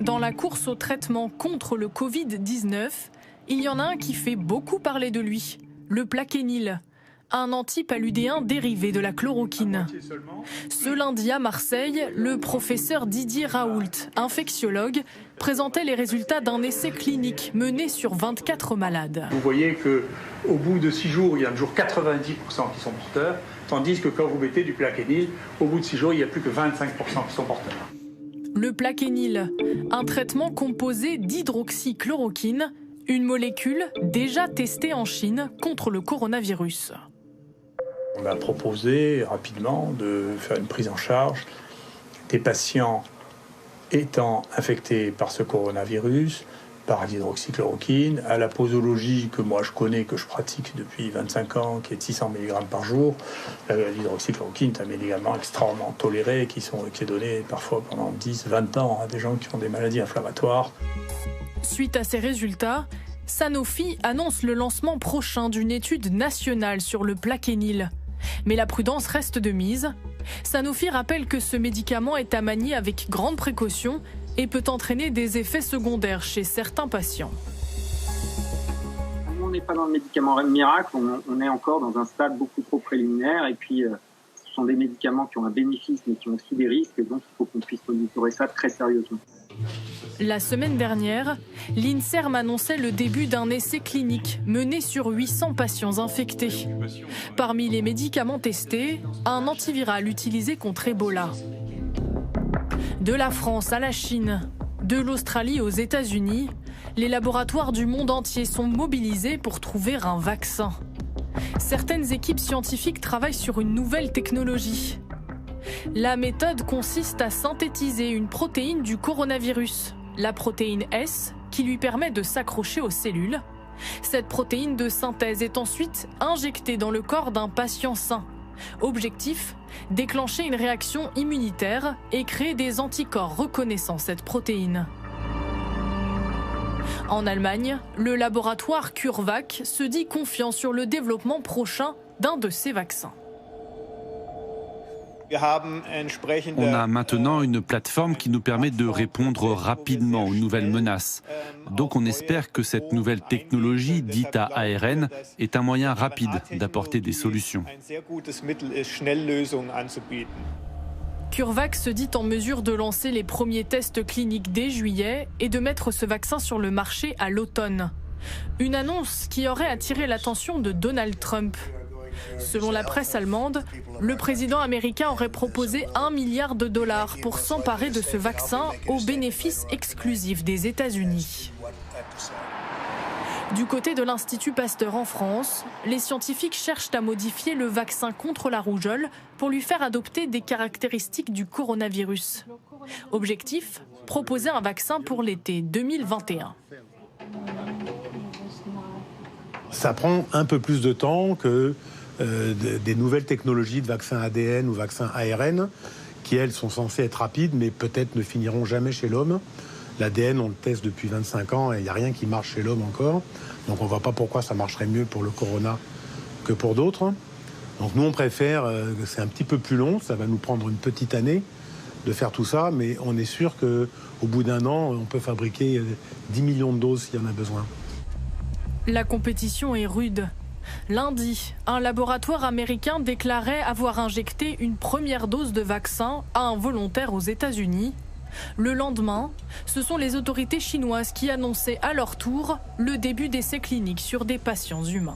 Dans la course au traitement contre le Covid-19, il y en a un qui fait beaucoup parler de lui, le Plaquenil, un antipaludéen dérivé de la chloroquine. Ce lundi à Marseille, le professeur Didier Raoult, infectiologue, présentait les résultats d'un essai clinique mené sur 24 malades. Vous voyez qu'au bout de 6 jours, il y a toujours 90% qui sont porteurs, tandis que quand vous mettez du Plaquenil, au bout de 6 jours, il n'y a plus que 25% qui sont porteurs. Le Plaquenil, un traitement composé d'hydroxychloroquine, une molécule déjà testée en Chine contre le coronavirus. On a proposé rapidement de faire une prise en charge des patients étant infectés par ce coronavirus, par l'hydroxychloroquine, à la posologie que moi je connais, que je pratique depuis 25 ans, qui est de 600 mg par jour. L'hydroxychloroquine est un médicament extrêmement toléré qui est donné parfois pendant 10-20 ans à des gens qui ont des maladies inflammatoires. Suite à ces résultats, Sanofi annonce le lancement prochain d'une étude nationale sur le Plaquenil. Mais la prudence reste de mise. Sanofi rappelle que ce médicament est à manier avec grande précaution et peut entraîner des effets secondaires chez certains patients. On n'est pas dans le médicament miracle, on est encore dans un stade beaucoup trop préliminaire et puis ce sont des médicaments qui ont un bénéfice mais qui ont aussi des risques et donc il faut qu'on puisse monitorer ça très sérieusement. La semaine dernière, l'INSERM annonçait le début d'un essai clinique mené sur 800 patients infectés. Parmi les médicaments testés, un antiviral utilisé contre Ebola. De la France à la Chine, de l'Australie aux États-Unis, les laboratoires du monde entier sont mobilisés pour trouver un vaccin. Certaines équipes scientifiques travaillent sur une nouvelle technologie. La méthode consiste à synthétiser une protéine du coronavirus, la protéine S, qui lui permet de s'accrocher aux cellules. Cette protéine de synthèse est ensuite injectée dans le corps d'un patient sain. Objectif, déclencher une réaction immunitaire et créer des anticorps reconnaissant cette protéine. En Allemagne, le laboratoire CureVac se dit confiant sur le développement prochain d'un de ces vaccins. On a maintenant une plateforme qui nous permet de répondre rapidement aux nouvelles menaces. Donc on espère que cette nouvelle technologie, dite à ARN, est un moyen rapide d'apporter des solutions. CureVac se dit en mesure de lancer les premiers tests cliniques dès juillet et de mettre ce vaccin sur le marché à l'automne. Une annonce qui aurait attiré l'attention de Donald Trump. Selon la presse allemande, le président américain aurait proposé $1 milliard pour s'emparer de ce vaccin au bénéfice exclusif des États-Unis. Du côté de l'Institut Pasteur en France, les scientifiques cherchent à modifier le vaccin contre la rougeole pour lui faire adopter des caractéristiques du coronavirus. Objectif, proposer un vaccin pour l'été 2021. Ça prend un peu plus de temps que des nouvelles technologies de vaccins ADN ou vaccins ARN qui, elles, sont censées être rapides, mais peut-être ne finiront jamais chez l'homme. L'ADN, on le teste depuis 25 ans et il n'y a rien qui marche chez l'homme encore. Donc on ne voit pas pourquoi ça marcherait mieux pour le corona que pour d'autres. Donc nous, on préfère, c'est un petit peu plus long, ça va nous prendre une petite année de faire tout ça, mais on est sûr qu'au bout d'un an, on peut fabriquer 10 millions de doses s'il y en a besoin. La compétition est rude. Lundi, un laboratoire américain déclarait avoir injecté une première dose de vaccin à un volontaire aux États-Unis. Le lendemain, ce sont les autorités chinoises qui annonçaient à leur tour le début d'essais cliniques sur des patients humains.